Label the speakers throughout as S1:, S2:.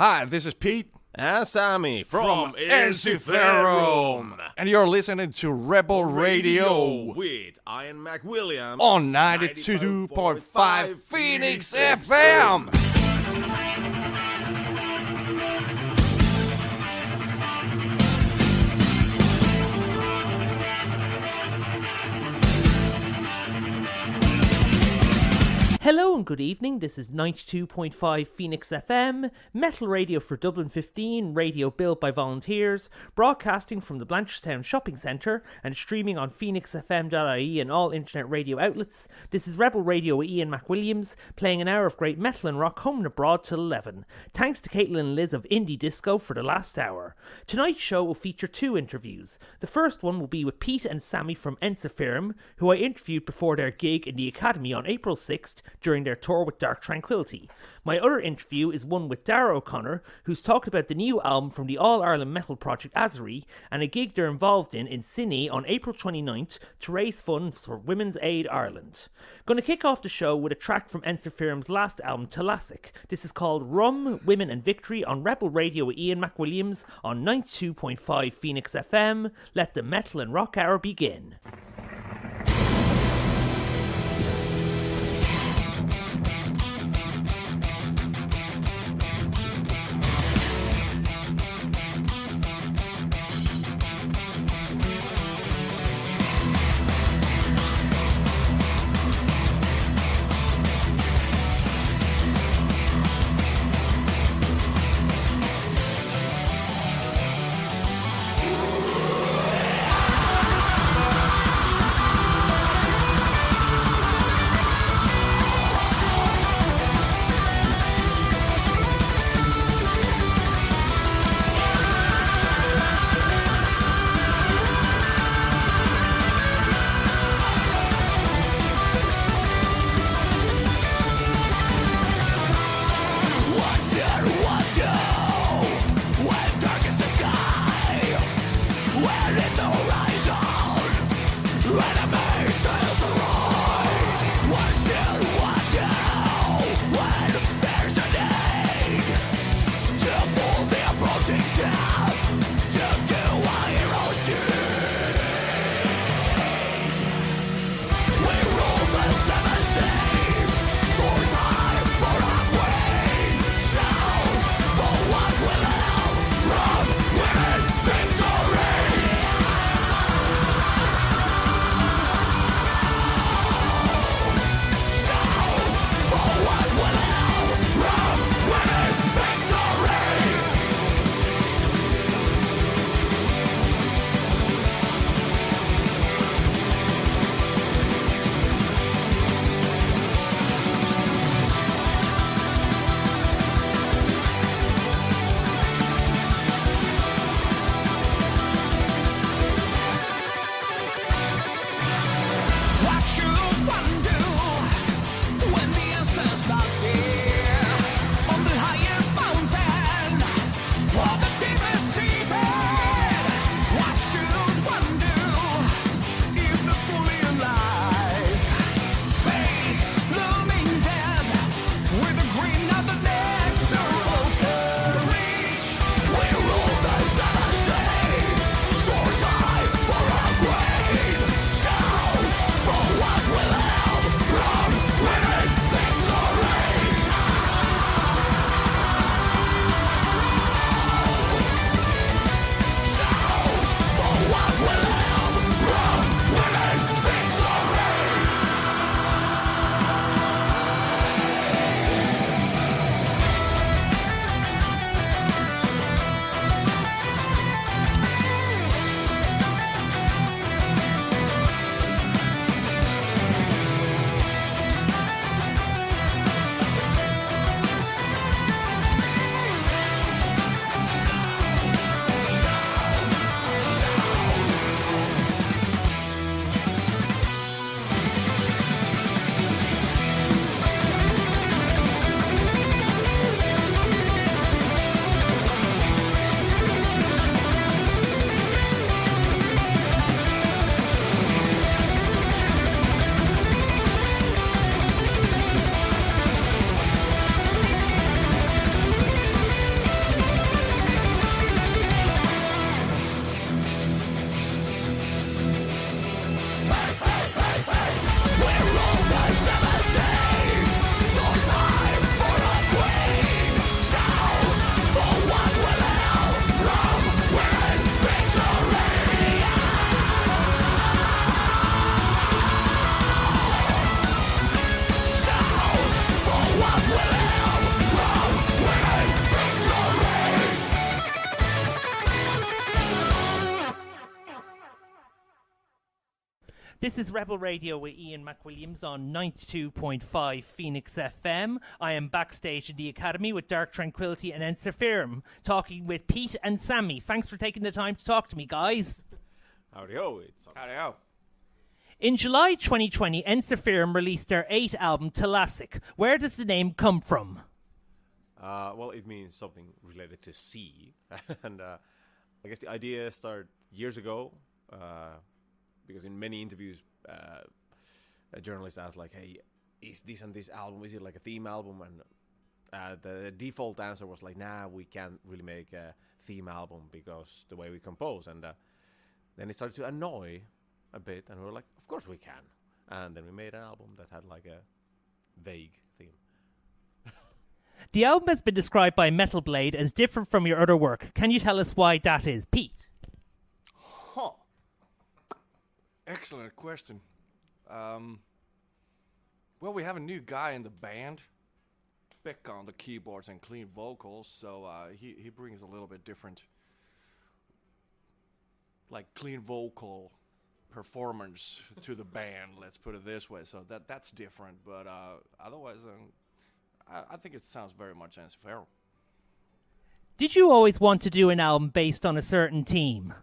S1: Hi, this is Pete.
S2: And Sammy from Ensiferum.
S1: And you're listening to Rebel Radio
S2: with Ian McWilliams
S1: on 92.5 Phoenix FM.
S3: Hello and good evening, this is 92.5 Phoenix FM, metal radio for Dublin 15, radio built by volunteers, broadcasting from the Blanchardstown Shopping Centre and streaming on phoenixfm.ie and all internet radio outlets. This is Rebel Radio with Ian McWilliams, playing an hour of great metal and rock home and abroad till 11. Thanks to Caitlin and Liz of Indie Disco for the last hour. Tonight's show will feature two interviews. The first one will be with Pete and Sammy from Ensiferum, who I interviewed before their gig in the Academy on April 6th, during their tour with Dark Tranquillity. My other interview is one with Dara O'Connor, who's talked about the new album from the All-Ireland metal project Azari and a gig they're involved in Sydney on April 29th to raise funds for Women's Aid Ireland. Going to kick off the show with a track from Ensiferum's last album, Telasic. This is called Rum, Women and Victory on Rebel Radio with Ian McWilliams on 92.5 Phoenix FM. Let the metal and rock hour begin. This is Rebel Radio with Ian McWilliams on 92.5 Phoenix FM. I am backstage in the Academy with Dark Tranquility and Ensiferum, talking with Pete and Sammy. Thanks for taking the time to talk to me, guys.
S2: Howdy-ho.
S1: Howdy-ho.
S3: In July 2020, Ensiferum released their 8th album, Telasic. Where does the name come from?
S2: Well, it means something related to sea. And I guess the idea started years ago. Because in many interviews, a journalist asked, like, hey, is this and this album, is it like a theme album? And the default answer was like, nah, we can't really make a theme album because the way we compose. And then it started to annoy a bit, and we were like, of course we can. And then we made an album that had like a vague theme.
S3: The album has been described by Metal Blade as different from your other work. Can you tell us why that is, Pete?
S1: Huh. Excellent question. Well, we have a new guy in the band, Beck on the keyboards and clean vocals, so he brings a little bit different, like, clean vocal performance to the band. Let's put it this way. So that's different, but otherwise, I think it sounds very much Ensiferum.
S3: Did you always want to do an album based on a certain theme?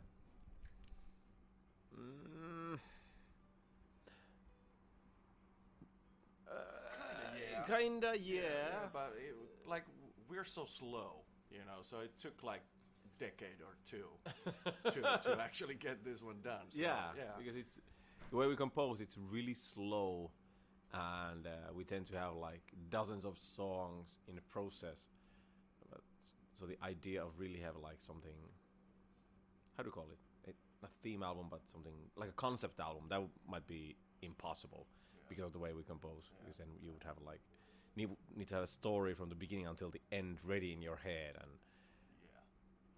S2: Kinda, yeah.
S1: But like, we're so slow, so it took like a decade or two to actually get this one done. So,
S2: because it's the way we compose, it's really slow, and we tend to have like dozens of songs in the process. So the idea of really have like something, how do you call it? Not a theme album, but something like a concept album, that might be impossible because of the way we compose. Because then you would have like need to have a story from the beginning until the end ready in your head, and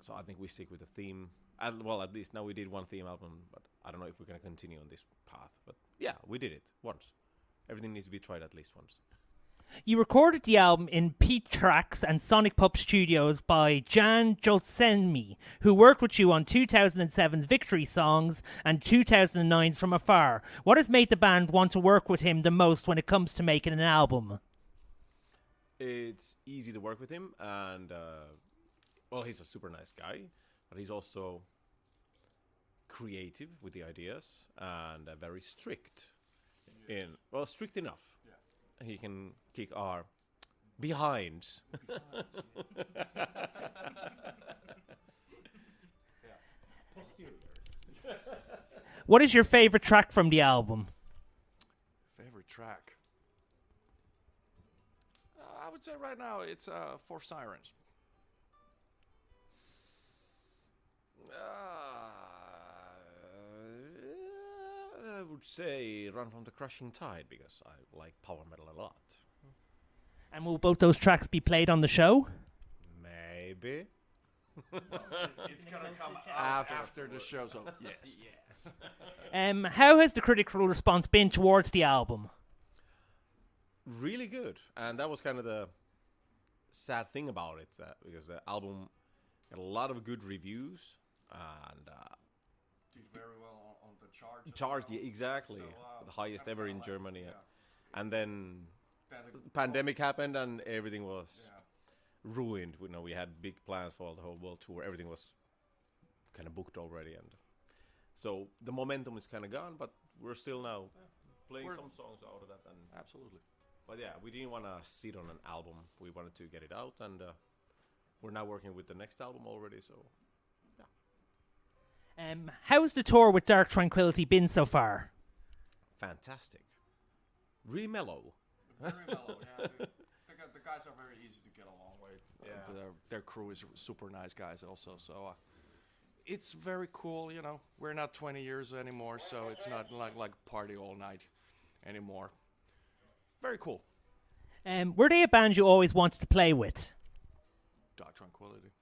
S2: so I think we stick with the theme. Well, at least now we did one theme album, but I don't know if we're going to continue on this path. But yeah, we did it once. Everything needs to be tried at least once.
S3: You recorded the album in Pete Tracks and Sonic Pup Studios by Jan Jolsenmi, who worked with you on 2007's Victory Songs and 2009's From Afar. What has made the band want to work with him the most when it comes to making an album?
S2: It's easy to work with him, and well, he's a super nice guy, but he's also creative with the ideas and very strict. Strict enough. He can kick our behind.
S3: What is your favorite track from the album?
S1: Favorite track? I would say right now it's For Sirens.
S2: I would say Run from the Crushing Tide, because I like power metal a lot.
S3: And will both those tracks be played on the show?
S2: Maybe.
S1: It's gonna come after the show, so yes.
S2: How
S3: has the critical response been towards the album?
S2: Really good, and that was kind of the sad thing about it, because the album got a lot of good reviews and
S1: did very well on the charts.
S2: Yeah, exactly, so, the highest ever in Germany, and then
S1: the
S2: pandemic happened and everything was ruined. We had big plans for the whole world tour. Everything was kind of booked already, and so the momentum is kind of gone. But we're still now playing some songs out of that, and
S1: absolutely.
S2: But yeah, we didn't want to sit on an album. We wanted to get it out, and we're now working with the next album already. So, yeah.
S3: How's the tour with Dark Tranquility been so far?
S2: Fantastic. Really mellow.
S1: Very mellow. Yeah, the guys are very easy to get along with.
S2: Yeah.
S1: Their crew is super nice guys also. So it's very cool. We're not 20 years anymore, so it's not like party all night anymore. Very cool.
S3: Were they a band you always wanted to play with?
S1: Dark Tranquility.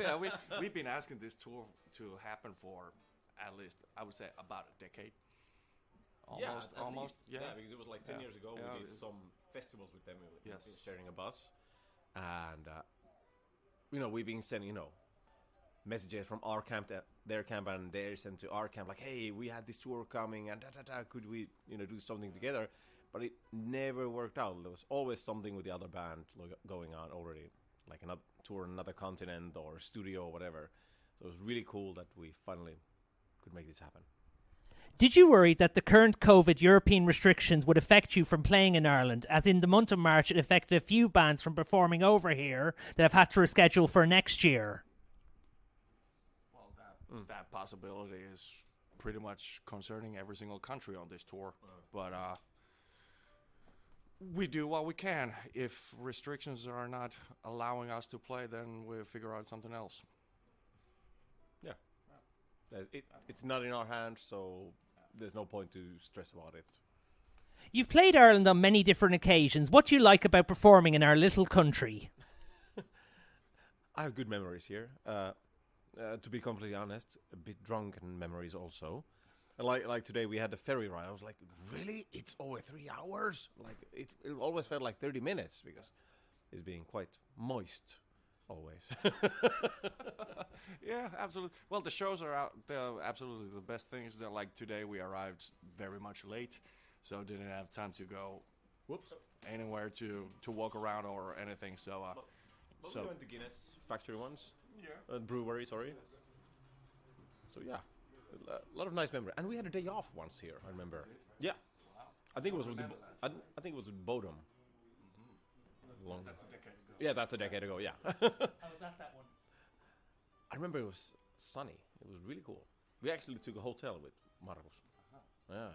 S1: Yeah, we've been asking this tour to happen for at least, I would say, about a decade. Almost.
S2: Yeah, because it was like 10 years ago. We did some festivals with them. Sharing a bus, and we've been sending messages from our camp to their camp, and they sent to our camp like, "Hey, we had this tour coming, and could we, do something together?" But it never worked out. There was always something with the other band going on already, like another tour on another continent or studio or whatever. So it was really cool that we finally could make this happen.
S3: Did you worry that the current COVID European restrictions would affect you from playing in Ireland, as in the month of March it affected a few bands from performing over here that have had to reschedule for next year?
S1: Well, that possibility is pretty much concerning every single country on this tour. But we do what we can. If restrictions are not allowing us to play, then we'll figure out something else.
S2: Yeah. It's not in our hands, so there's no point to stress about it.
S3: You've played Ireland on many different occasions. What do you like about performing in our little country?
S2: I have good memories here. To be completely honest, a bit drunken memories also. Like today we had the ferry ride. I was like, really? It's over 3 hours? Like it always felt like 30 minutes because it's being quite moist always.
S1: Yeah, absolutely. Well, the shows are out. They're absolutely the best things. That like today we arrived very much late, so didn't have time to go anywhere to walk around or anything. So
S2: But we went to Guinness factory once.
S1: yeah.
S2: Brewery, sorry. So yeah, a lot of nice memories. And we had a day off once here, I remember. Yeah. I think it was with I think it was with Bodum. Long.
S1: That's a decade ago.
S2: Yeah, that's a decade ago, yeah.
S3: How was that one?
S2: I remember it was sunny. It was really cool. We actually took a hotel with Marcus. Yeah.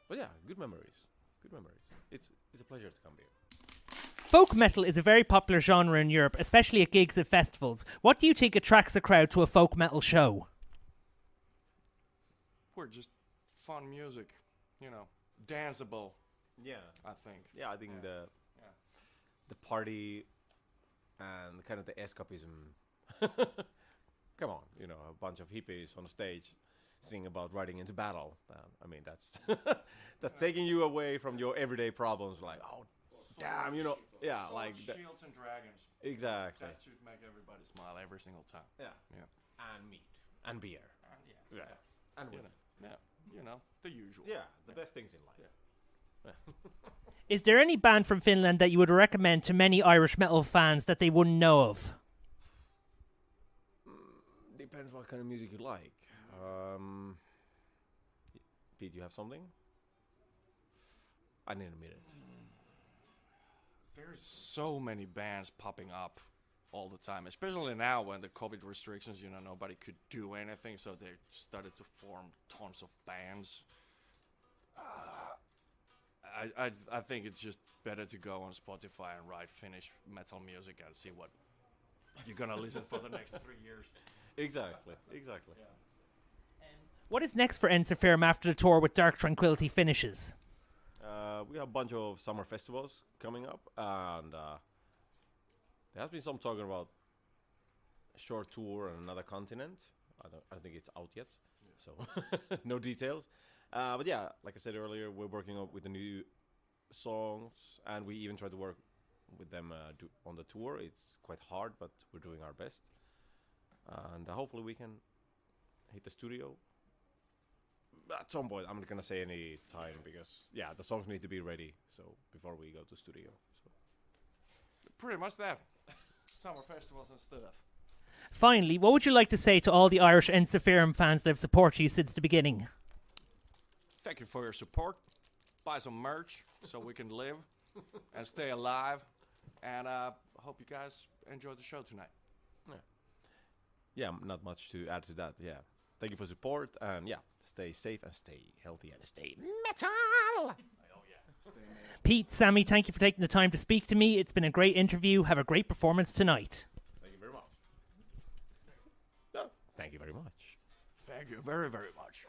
S2: But yeah, good memories. Good memories. It's a pleasure to come here.
S3: Folk metal is a very popular genre in Europe, especially at gigs and festivals. What do you think attracts a crowd to a folk metal show?
S1: We're just fun music, danceable.
S2: Yeah.
S1: I think.
S2: Yeah, I think the party and kind of the escapism. Come on, a bunch of hippies on the stage sing about riding into battle. I mean, that's that's taking you away from your everyday problems. Like, oh, damn, yeah, like
S1: shields and dragons.
S2: Exactly.
S1: That should make everybody smile every single time.
S2: Yeah. And meat and beer.
S1: Yeah.
S2: And
S1: You
S2: women.
S1: know, yeah, the usual.
S2: Yeah, the best things in life.
S3: Is there any band from Finland that you would recommend to many Irish metal fans that they wouldn't know of?
S2: Depends what kind of music you like. Pete, you have something? I need a minute.
S1: There's so many bands popping up all the time, especially now when the COVID restrictions, nobody could do anything, so they started to form tons of bands. I think it's just better to go on Spotify and write Finnish metal music and see what you're gonna listen for the next 3 years.
S2: Exactly.
S3: What is next for Ensiferum after the tour with Dark Tranquility finishes?
S2: We have a bunch of summer festivals coming up, and there has been some talking about a short tour on another continent. I don't think it's out yet, so no details. But yeah, like I said earlier, we're working up with the new songs, and we even try to work with them on the tour. It's quite hard, but we're doing our best, and hopefully we can hit the studio at some point. I'm not gonna say any time because the songs need to be ready before we go to studio. So
S1: Pretty much that. Summer festivals and stuff.
S3: Finally, what would you like to say to all the Irish Ensiferum fans that have supported you since the beginning?
S1: Thank you for your support. Buy some merch so we can live and stay alive. And hope you guys enjoyed the show tonight.
S2: yeah, not much to add to that. Yeah, thank you for support, and stay safe and stay healthy and stay metal.
S1: Oh, yeah. Stay metal.
S3: Pete, Sammy, thank you for taking the time to speak to me. It's been a great interview. Have a great performance tonight.
S2: Thank you very much. No, thank you very much.
S1: Thank you very, very much.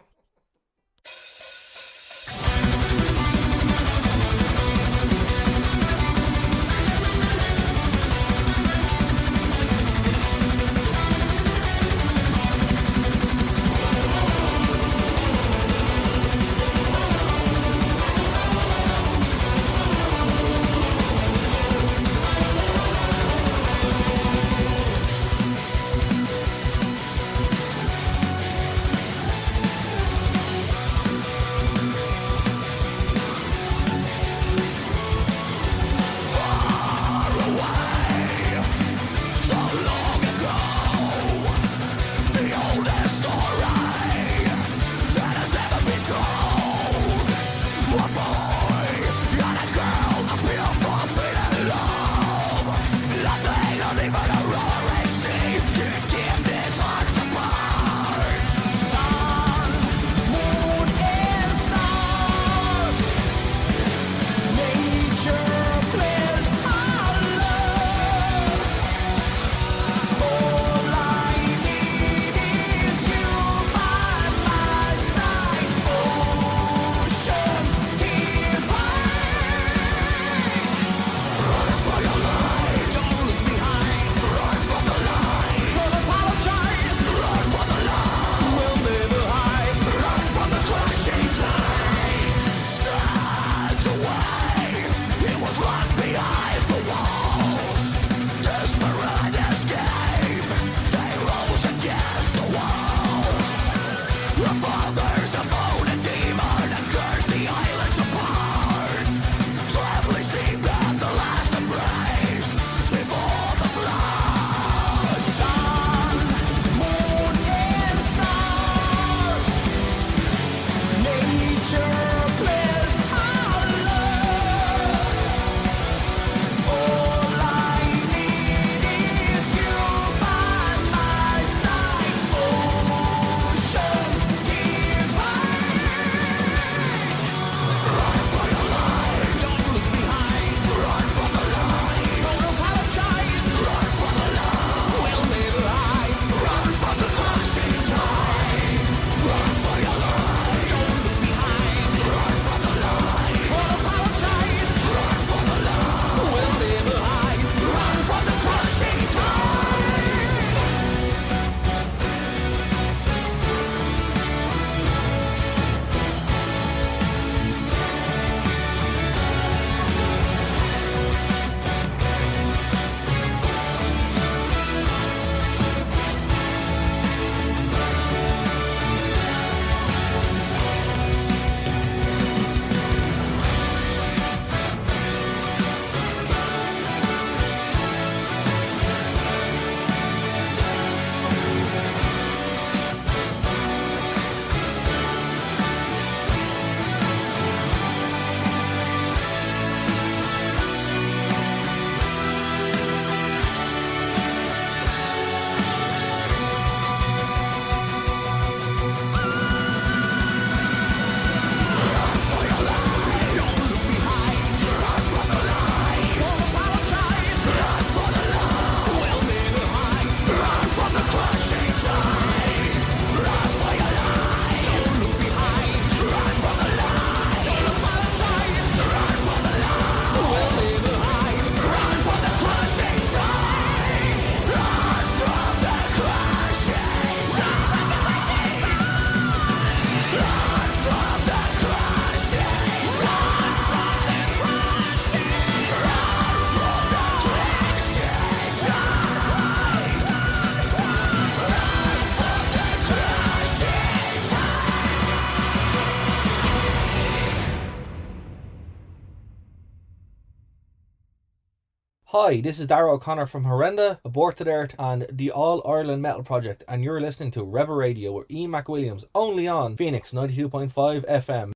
S4: Hi, this is Darragh O'Connor from Horrenda, Aborted Earth and the All Ireland Metal Project, and you're listening to Rebel Radio with Ian McWilliams, only on Phoenix 92.5 FM.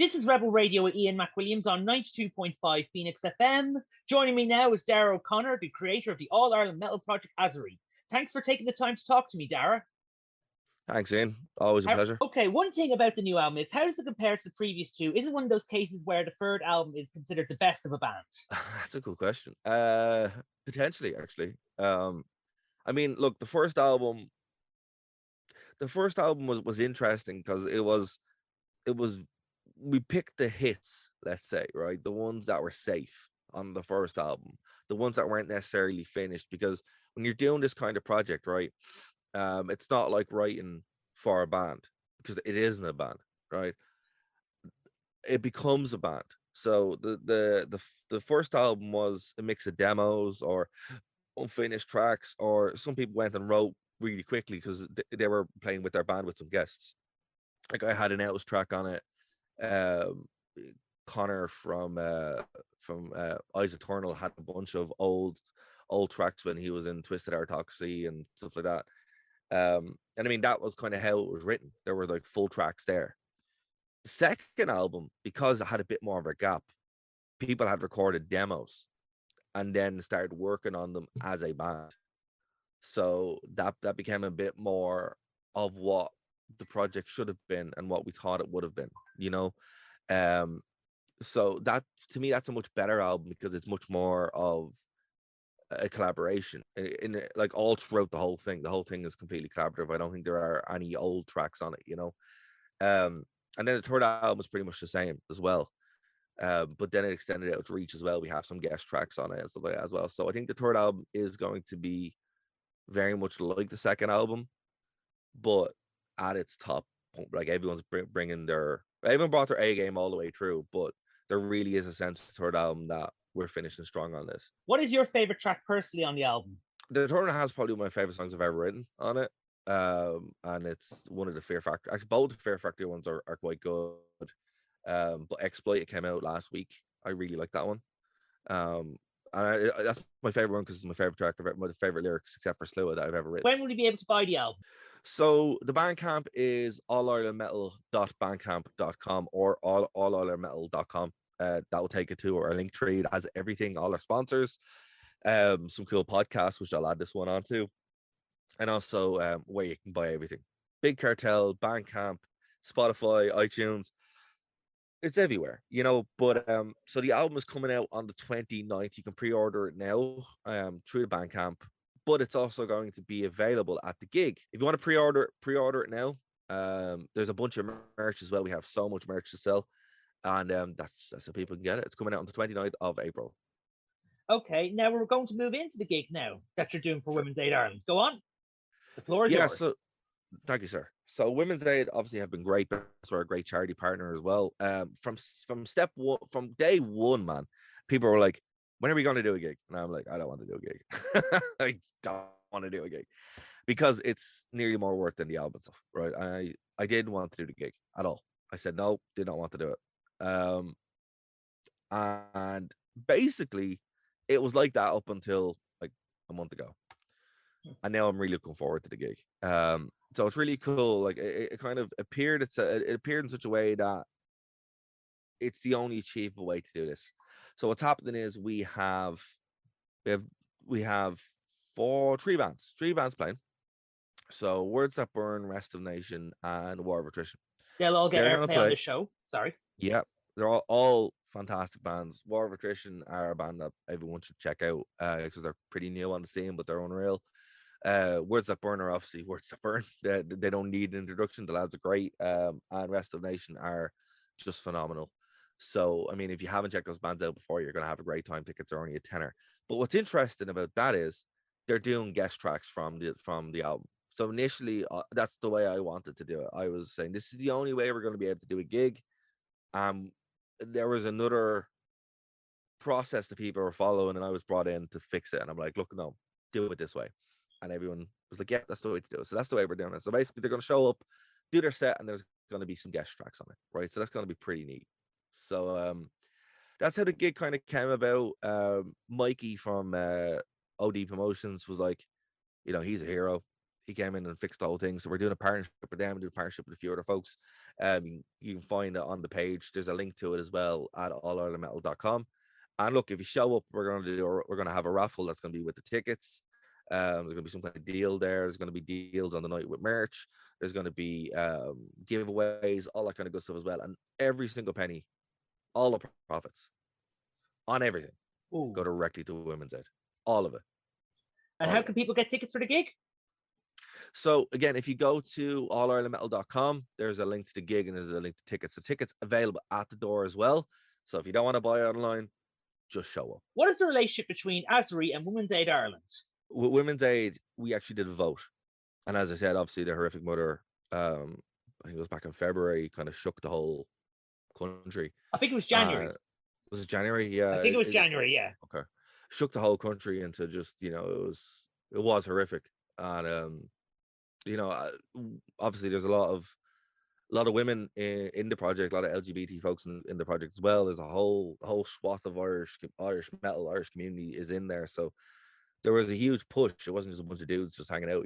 S3: This is Rebel Radio with Ian McWilliams on 92.5 Phoenix FM. Joining me now is Dara O'Connor, the creator of the All Ireland Metal Project Azari. Thanks for taking the time to talk to me, Dara.
S5: Thanks, Ian. Always a pleasure.
S3: Okay, one thing about the new album is how does it compare to the previous two? Is it one of those cases where the third album is considered the best of a band?
S5: That's a good question. Potentially, actually. I mean, look, the first album was interesting because it was we picked the hits, let's say, right? The ones that were safe on the first album, the ones that weren't necessarily finished, because when you're doing this kind of project, right, it's not like writing for a band, because it isn't a band, right? It becomes a band. So the first album was a mix of demos or unfinished tracks, or some people went and wrote really quickly because they were playing with their band with some guests. Like I had an Elvis track on it. Connor from Eyes Eternal had a bunch of old tracks when he was in Twisted Autocracy and stuff like that. And I mean, that was kind of how it was written. There were like full tracks there. The second album, because it had a bit more of a gap, people had recorded demos and then started working on them as a band. So that became a bit more of what the project should have been and what we thought it would have been, you know. So that, to me, that's a much better album because it's much more of a collaboration in like all throughout the whole thing. The whole thing is completely collaborative. I don't think there are any old tracks on it, you know. And then the third album is pretty much the same as well. But then it extended out to reach as well. We have some guest tracks on it and stuff like that as well. So I think the third album is going to be very much like the second album, but at its top, like everyone's bringing everyone brought their A game all the way through, but there really is a sense of the third album that we're finishing strong on this.
S3: What is your favorite track personally on the album?
S5: The third one has probably one of my favorite songs I've ever written on it. And it's one of the Fear Factory. Actually, both the Fear Factory ones are quite good. But Exploit, it came out last week. I really like that one. And that's my favorite one because it's my favorite track. My favorite lyrics, except for Slewa, that I've ever written.
S3: When will you be able to buy the album?
S5: So the Bandcamp is allirelandmetal.bandcamp.com or allirelandmetal.com. That will take you to our link tree. It has everything, all our sponsors, some cool podcasts, which I'll add this one onto, and also where you can buy everything. Big Cartel, Bandcamp, Spotify, iTunes. It's everywhere, you know. But so the album is coming out on the 29th. You can pre-order it now through the Bandcamp, but it's also going to be available at the gig. If you want to pre-order it now. There's a bunch of merch as well. We have so much merch to sell, and that's how people can get it. It's coming out on the 29th of April.
S3: Okay, now we're going to move into the gig now that you're doing for Women's Aid Ireland. Go on. The floor is yours.
S5: So thank you, sir. So Women's Aid obviously have been great. We're a great charity partner as well. From step one, from day one, man, people were like, when are we going to do a gig? And I'm like, I don't want to do a gig. I don't want to do a gig because it's nearly more work than the album stuff, right? I didn't want to do the gig at all. I said no, did not want to do it. And basically it was like that up until like a month ago. And now I'm really looking forward to the gig. So it's really cool. Like it kind of appeared. It appeared in such a way that it's the only achievable way to do this. So what's happening is we have three bands playing. So Words That Burn, Rest of Nation, and War of Attrition.
S3: They'll all get airplay on the show. Sorry.
S5: Yeah, they're all fantastic bands. War of Attrition are a band that everyone should check out because they're pretty new on the scene, but they're unreal. Words That Burn are obviously Words That Burn. They don't need an introduction. The lads are great. And Rest of Nation are just phenomenal. So, I mean, if you haven't checked those bands out before, you're going to have a great time. Tickets are only a tenner. But what's interesting about that is they're doing guest tracks from the album. So initially, that's the way I wanted to do it. I was saying, this is the only way we're going to be able to do a gig. There was another process that people were following, and I was brought in to fix it. And I'm like, look, no, do it this way. And everyone was like, yeah, that's the way to do it. So that's the way we're doing it. So basically, they're going to show up, do their set, and there's going to be some guest tracks on it, right? So that's going to be pretty neat. So that's how the gig kind of came about. Mikey from OD Promotions was like, you know, he's a hero. he came in and fixed the whole thing. So we're doing a partnership with them, doing a partnership with a few other folks. You can find it on the page. There's a link to it as well at allirelandmetal.com. And look, if you show up, we're gonna have a raffle that's gonna be with the tickets. There's gonna be some kind of deal there. There's gonna be deals on the night with merch. There's gonna be giveaways, all that kind of good stuff as well. And every single penny, all the profits on everything,
S3: Ooh.
S5: go directly to Women's Aid. All of it.
S3: And how can people get tickets for the gig?
S5: So again, if you go to allirelandmetal.com, there's a link to the gig and there's a link to tickets. The tickets available at the door as well. So if you don't want to buy it online, just show up.
S3: What is the relationship between ASRI and Women's Aid Ireland?
S5: With Women's Aid, we actually did a vote. And as I said, obviously the horrific murder, I think it was back in February, kind of shook the whole country.
S3: I think it was January.
S5: Was it January? Yeah.
S3: I think it was January, yeah.
S5: Okay. Shook the whole country into just, it was horrific. And obviously there's a lot of women in the project, a lot of LGBT folks in the project as well. There's a whole swath of Irish metal, Irish community is in there. So there was a huge push. It wasn't just a bunch of dudes just hanging out,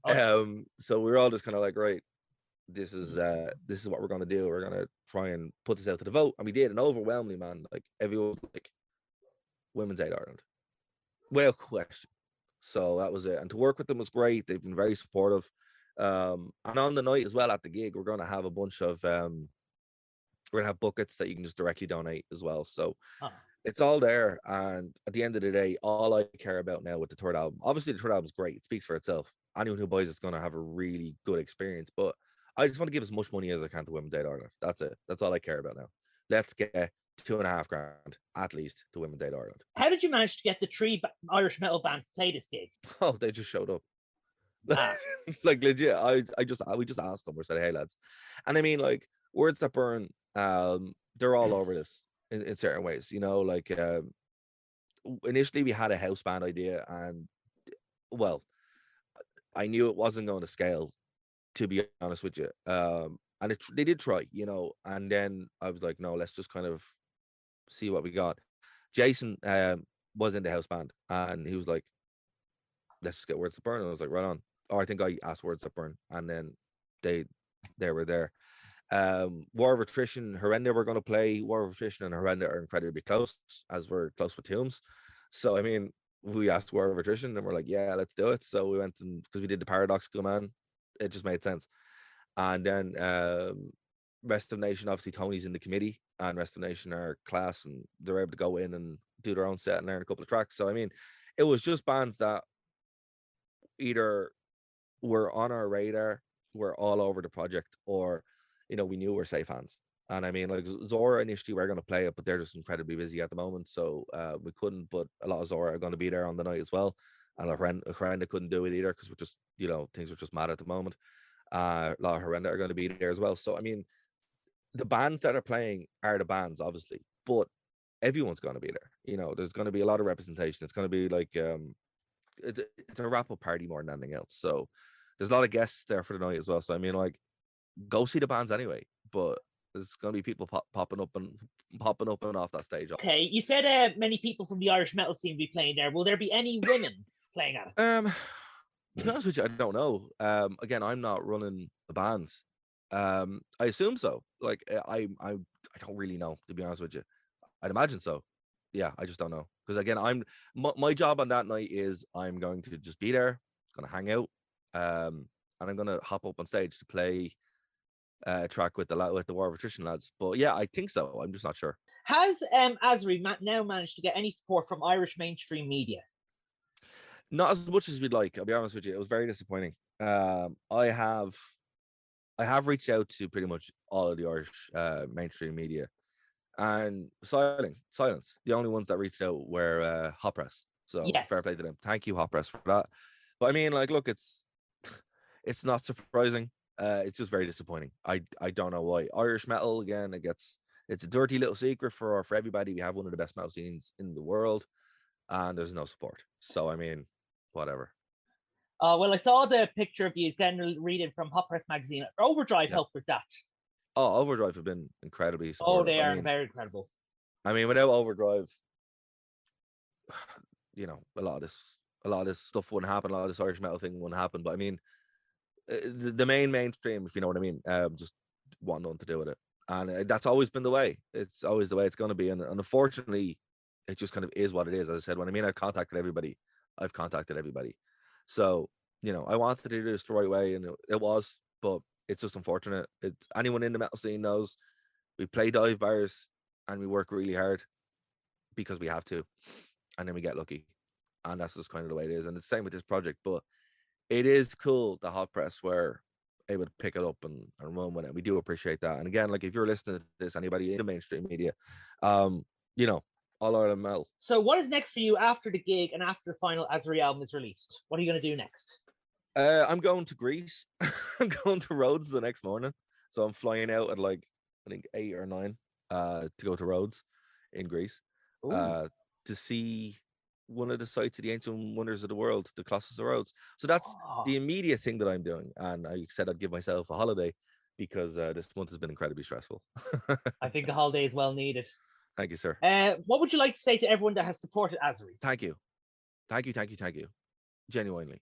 S3: Okay.
S5: So we were all just kind of like, right, this is what we're gonna do. We're gonna try and put this out to the vote, and we did. And overwhelmingly, man, like everyone was like, Women's Aid Ireland, without question. So that was it. And to work with them was great. They've been very supportive. And on the night as well at the gig, we're gonna have a bunch of we're gonna have buckets that you can just directly donate as well. So it's all there. And at the end of the day, all I care about now with the third album, obviously the third album is great. It speaks for itself. Anyone who buys it's gonna have a really good experience. But I just want to give as much money as I can to Women's Aid Ireland. That's it. That's all I care about now. Let's get $2.5 grand at least to Women's Aid Ireland.
S3: How did you manage to get the three Irish metal bands to play this gig?
S5: Oh, they just showed up. Like legit. We just asked them. We said, hey lads. And I mean, like, Words That Burn, they're all over this in certain ways, initially we had a house band idea, and well, I knew it wasn't going to scale, to be honest with you. And they did try, and then I was like, no, let's just kind of see what we got. Jason was in the house band, and he was like, let's just get Words That Burn. And I was like, right on. Or I think I asked Words That Burn, and then they were there. War of Attrition, Horrenda were going to play. War of Attrition and Horrenda are incredibly close, as we're close with Tombs. So I mean, we asked War of Attrition, and we're like, yeah, let's do it. So we went, and because we did the Paradoxical Man, it just made sense. And then Rest of Nation, obviously Tony's in the committee, and Rest of Nation are class, and they're able to go in and do their own set and learn a couple of tracks. So I mean, it was just bands that either were on our radar, were all over the project, or we knew we're safe hands. And I mean, like, Zora initially were going to play it, but they're just incredibly busy at the moment, so we couldn't. But a lot of Zora are going to be there on the night as well, and Horrenda couldn't do it either because we're just, things were just mad at the moment. A lot of Horrenda are going to be there as well. So I mean, the bands that are playing are the bands, obviously, but everyone's going to be there. There's going to be a lot of representation. It's going to be like it's a wrap-up party more than anything else. So there's a lot of guests there for the night as well. So I mean, like, go see the bands anyway, but there's going to be people popping up and off that stage.
S3: Okay, you said many people from the Irish metal scene will be playing there. Will there be any women playing at it?
S5: To be honest with you, I don't know. Again, I'm not running the bands. I assume so. Like, I don't really know, to be honest with you. I'd imagine so. Yeah, I just don't know, because again, my job on that night is I'm going to just be there, going to hang out, and I'm going to hop up on stage to play a track with the War of Attrition lads. But yeah, I think so. I'm just not sure.
S3: Has ASRI now managed to get any support from Irish mainstream media?
S5: Not as much as we'd like. I'll be honest with you. It was very disappointing. I have reached out to pretty much all of the Irish mainstream media, and silence. The only ones that reached out were Hot Press. So yes. Fair play to them. Thank you, Hot Press, for that. But I mean, like, look, it's not surprising. It's just very disappointing. I don't know why. Irish metal, again, it's a dirty little secret for everybody. We have one of the best metal scenes in the world, and there's no support. So I mean, whatever.
S3: Well, I saw the picture of you getting a reading from Hot Press magazine. Overdrive helped with that.
S5: Oh, Overdrive have been incredibly supportive.
S3: Oh, they are very incredible.
S5: I mean, without Overdrive, a a lot of this stuff wouldn't happen. A lot of this Irish metal thing wouldn't happen. But I mean, the mainstream, if you know what I mean, just want nothing to do with it. And that's always been the way. It's always the way it's going to be. And unfortunately, it just kind of is what it is. As I said, when I mean I've contacted everybody, I've contacted everybody. So, you know, I wanted to do this the right way, and it was, but it's just unfortunate. Anyone in the metal scene knows we play dive bars and we work really hard because we have to, and then we get lucky. And that's just kind of the way it is. And it's the same with this project, but it is cool, the hot press were able to pick it up and run with it. We do appreciate that. And again, like if you're listening to this, anybody in the mainstream media, you know, All Ireland Metal.
S3: So what is next for you after the gig and after the final Azri album is released? What are you going to do next?
S5: I'm going to Greece. I'm going to Rhodes the next morning. So I'm flying out at like, I think 8 or 9 to go to Rhodes in Greece to see one of the sites of the ancient wonders of the world, the Colossus of Rhodes. So that's the immediate thing that I'm doing. And I said I'd give myself a holiday because this month has been incredibly stressful.
S3: I think the holiday is well needed.
S5: Thank you, sir.
S3: What would you like to say to everyone that has supported Azri?
S5: Thank you. Genuinely.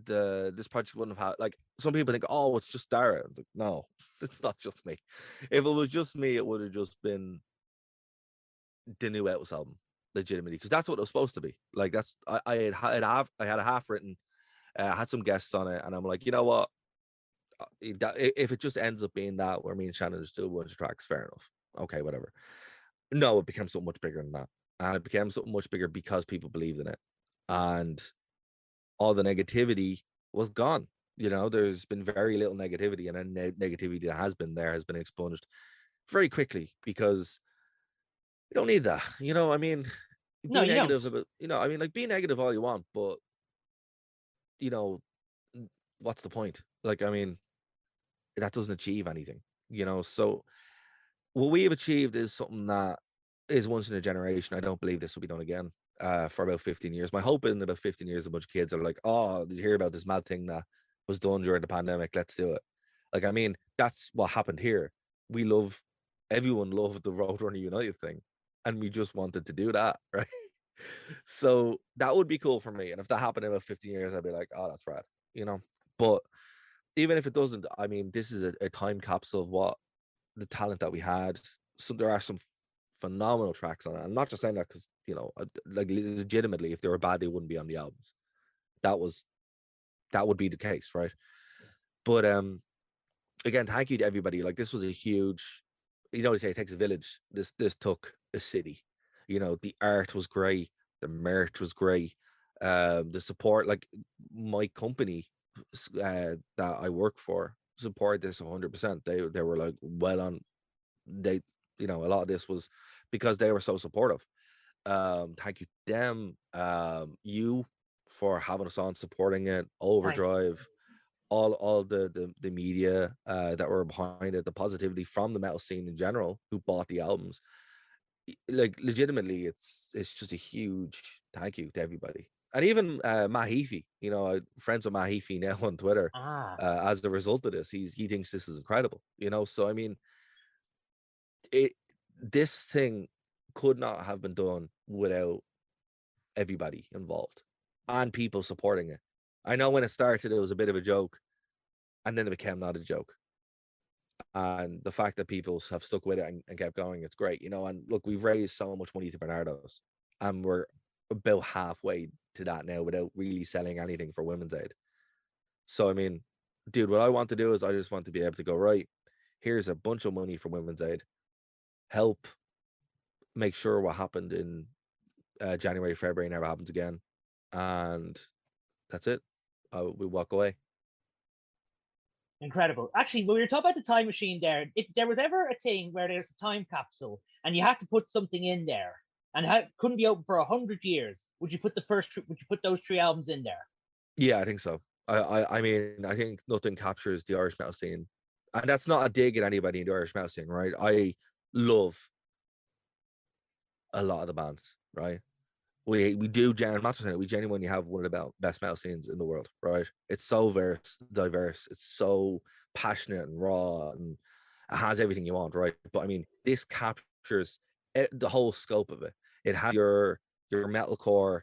S5: This project wouldn't have had, like, some people think, oh, it's just Dara. Like, no, it's not just me. If it was just me, it would have just been the new Elvis album, legitimately, because that's what it was supposed to be. Like, that's I had a half written, had some guests on it, and I'm like, you know what, if it just ends up being that where me and Shannon just do a bunch of tracks, fair enough, okay, whatever. No, it became something much bigger than that, and it became something much bigger because people believed in it, and all the negativity was gone. You know, there's been very little negativity, and then negativity that has been there has been expunged very quickly because you don't need that. You know, I mean, be negative about, you know, I mean, like, be negative all you want, but you know, what's the point? Like, I mean, that doesn't achieve anything, you know. So what we have achieved is something that is once in a generation. I don't believe this will be done again for about 15 years. My hope in about 15 years, a bunch of kids are like, oh, did you hear about this mad thing that was done during the pandemic? Let's do it. Like, I mean, that's what happened here. Everyone loved the Roadrunner United thing, and we just wanted to do that, right? So that would be cool for me. And if that happened in about 15 years, I'd be like, oh, that's rad, you know. But even if it doesn't, I mean, this is a time capsule of what the talent that we had. So there are some phenomenal tracks on it. I'm not just saying that because, you know, like, legitimately, if they were bad, they wouldn't be on the albums. That would be the case, right? But again, thank you to everybody. Like, this was a huge, you know, they say it takes a village. This took a city. You know, the art was great, the merch was great, the support, like my company that I work for support this 100%. They were like, well on, they, you know, a lot of this was because they were so supportive. Thank you to them, you for having us on, supporting it, Overdrive. Thanks. All the media that were behind it, the positivity from the metal scene in general who bought the albums. Like, legitimately, it's just a huge thank you to everybody. And even Matt Heafy, you know, friends with Matt Heafy now on Twitter, as the result of this, he thinks this is incredible, you know. So I mean, this thing could not have been done without everybody involved and people supporting it. I know when it started, it was a bit of a joke, and then it became not a joke. And the fact that people have stuck with it and kept going, it's great, you know. And look, we've raised so much money to Bernardo's, and we're about halfway to that now without really selling anything for Women's Aid. So I mean, dude, what I want to do is I just want to be able to go, right, here's a bunch of money for Women's Aid, help make sure what happened in January, February never happens again, and that's it. We walk away.
S3: Incredible. Actually, when we were talking about the time machine there, if there was ever a thing where there's a time capsule and you had to put something in there and couldn't be open for 100 years, would you put those 3 albums in there?
S5: Yeah, I think so. I mean, I think nothing captures the Irish metal scene, and that's not a dig at anybody in the Irish metal scene, right? I love a lot of the bands, right? We do, I'm not just saying it, we genuinely have one of the best metal scenes in the world, right? It's so diverse, it's so passionate and raw, and it has everything you want, right? But I mean, this captures the whole scope of it. It has your metalcore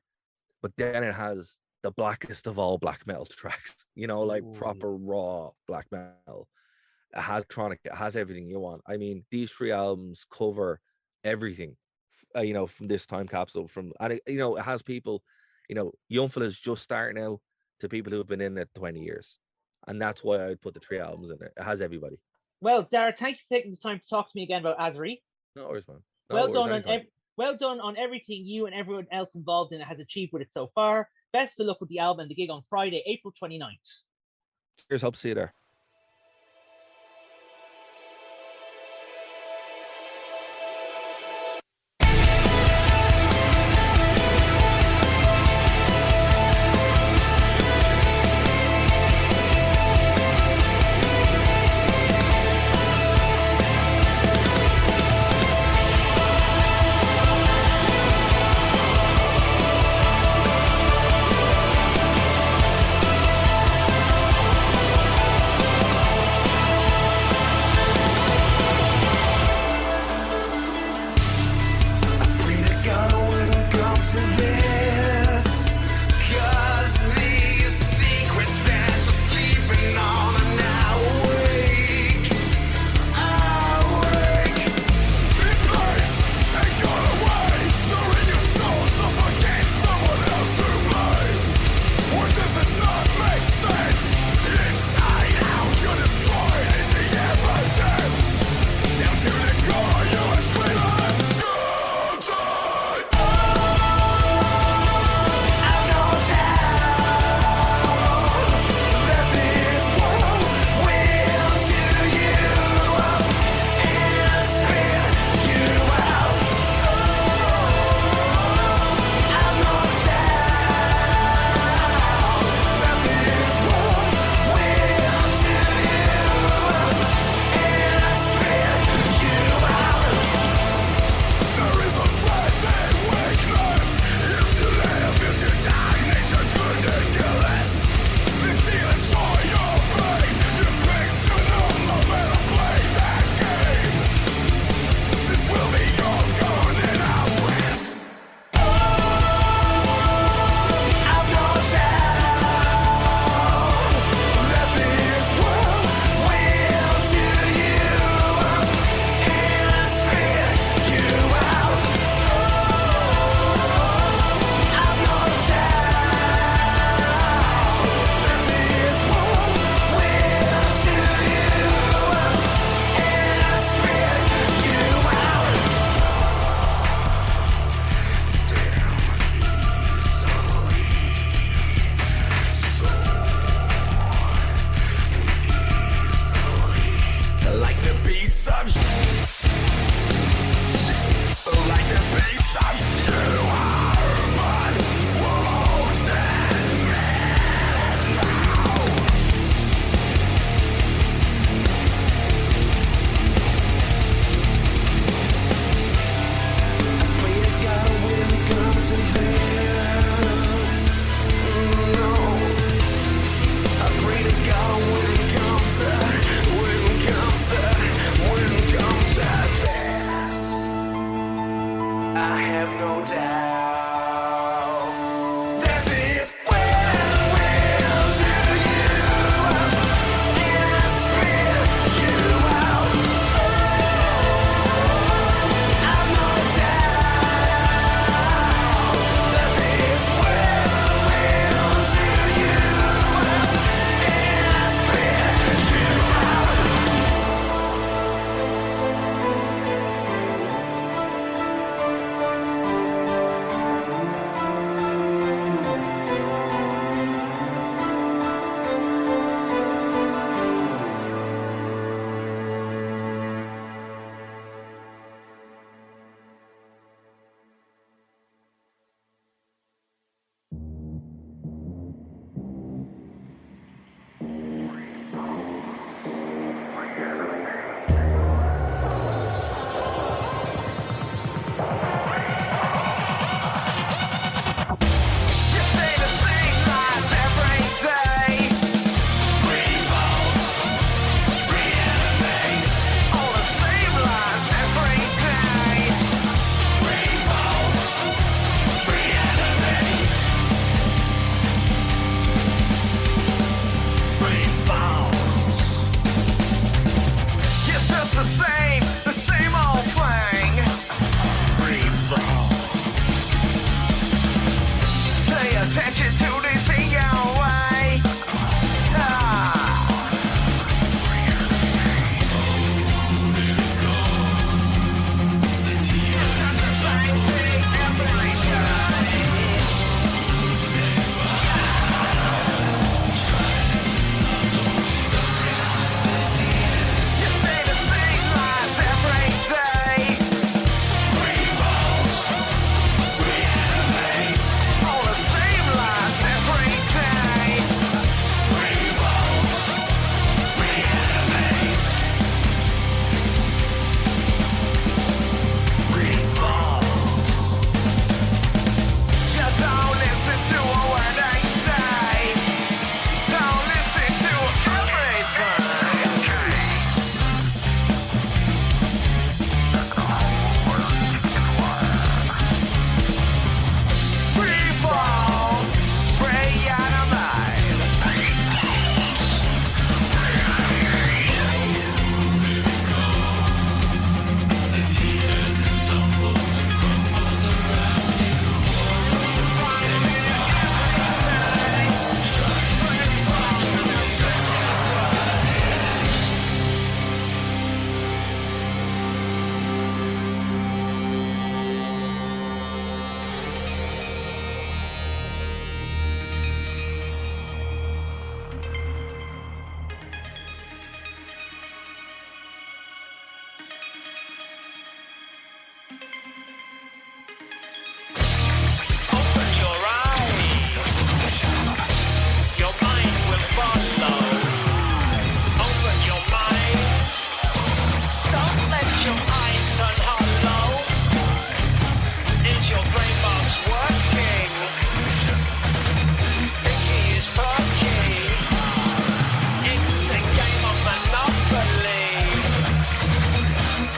S5: but then it has the blackest of all black metal tracks, you know, like proper raw black metal. It has electronic, it has everything you want. I mean, these 3 albums cover everything, you know, from this time capsule. And it, you know, it has people, you know, young fellas just starting out to people who have been in it 20 years. And that's why I would put the 3 albums in there. It has everybody.
S3: Well, Dara, thank you for taking the time to talk to me again about Azari.
S5: No worries, man. No
S3: Well
S5: worries,
S3: done
S5: anytime.
S3: well done on everything you and everyone else involved in it has achieved with it so far. Best of luck with the album and the gig on Friday, April 29th.
S5: Cheers, hope to see you there.
S6: the same old thing. Pay attention to this in your way. It's just the same thing every day. You say the same lies every day. All the same lies every day. You don't listen to a word I say. Don't listen to everything. Freefall, reanimate. Open your eyes. Your mind will follow. Open your mind. Don't let your eyes turn hollow. Is your brain box working? Thinking is perky. It's a game of Monopoly.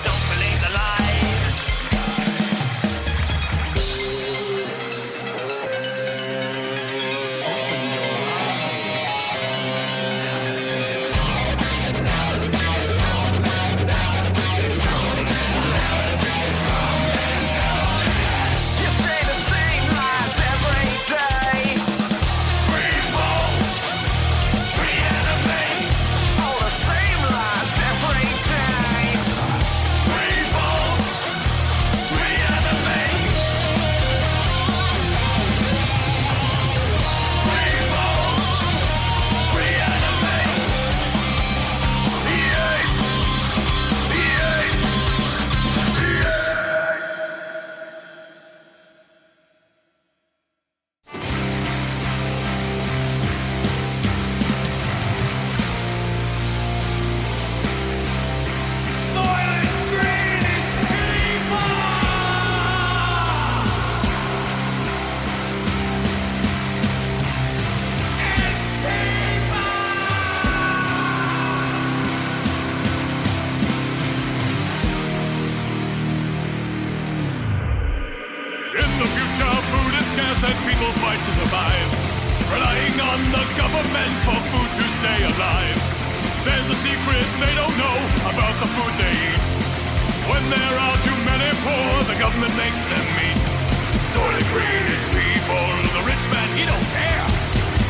S6: Don't believe the lies. You say the same lies every day. All the same lies every day.
S7: In the future, food is scarce and people fight to survive, relying on the government for food to stay alive. There's a secret they don't know about the food they eat. When there are too many poor, the government makes them eat. Soil and green is people, the rich man, he don't care.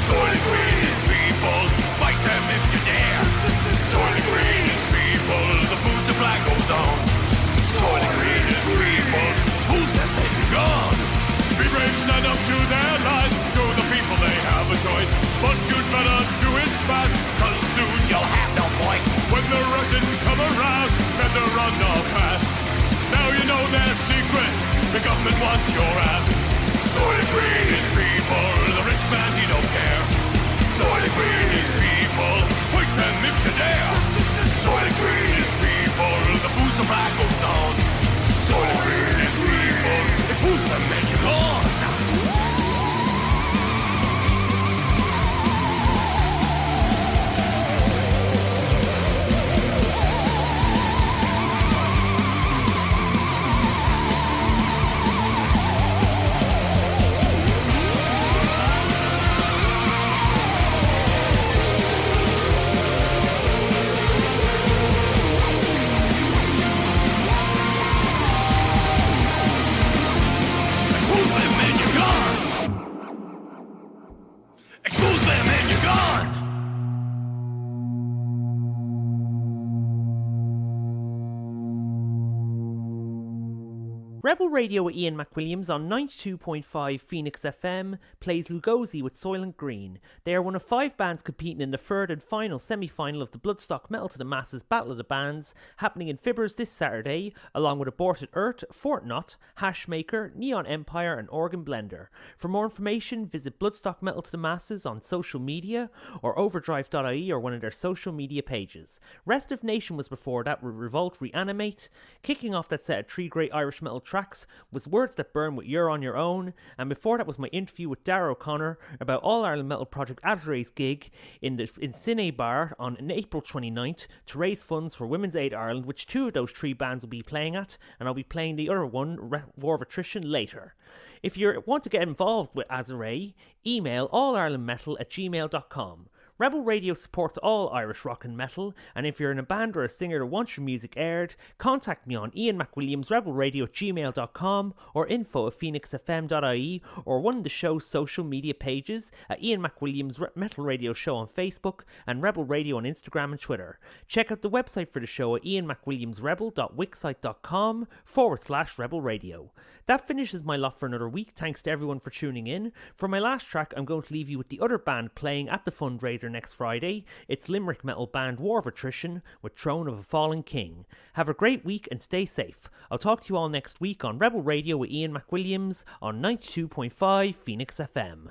S7: Soil and green is people, fight them if you dare. Soil and green is people, the food supply goes on. Soil and green is people, who's them they be gone. Be brave, stand up to their lies, show the people they have a choice. But you'd better do it fast, cause soon you'll have no voice. When the Russians come around, better run or pass. Now you know their secret, the government wants your ass. Soil and green is people, the rich man he don't care. Soil and green is people, fight them if you dare. Soil and green is people, the food supply goes on. Soil and green is people, it's who's the make you gone.
S3: Rebel Radio with Ian McWilliams on 92.5 Phoenix FM plays Lugosi with Soylent Green. They are one of 5 bands competing in the third and final semi-final of the Bloodstock Metal to the Masses Battle of the Bands, happening in Fibbers this Saturday, along with Aborted Earth, Fort Knot, Hashmaker, Neon Empire and Organ Blender. For more information, visit Bloodstock Metal to the Masses on social media or overdrive.ie or one of their social media pages. Restive Nation was before that with Revolt Reanimate. Kicking off that set of 3 great Irish metal tracks was Words That Burn with You're On Your Own, and before that was my interview with Darragh O'Connor about All Ireland Metal Project Adray's gig in Cine Bar on April 29th to raise funds for Women's Aid Ireland, which 2 of those 3 bands will be playing at, and I'll be playing the other one, War of Attrition, later. If you want to get involved with Azaray, email allirelandmetal@gmail.com. Rebel Radio supports all Irish rock and metal, and if you're in a band or a singer that wants your music aired, contact me on Ian McWilliams, rebelradio@gmail.com or info@phoenixfm.ie or one of the show's social media pages at Ian McWilliams Metal Radio Show on Facebook and Rebel Radio on Instagram and Twitter. Check out the website for the show at ianmcwilliamsrebel.wixsite.com/Rebel Radio. That finishes my lot for another week. Thanks to everyone for tuning in. For my last track, I'm going to leave you with the other band playing at the fundraiser next Friday. It's Limerick metal band War of Attrition with Throne of a Fallen King. Have a great week and stay safe. I'll talk to you all next week on Rebel Radio with Ian McWilliams on 92.5 Phoenix FM.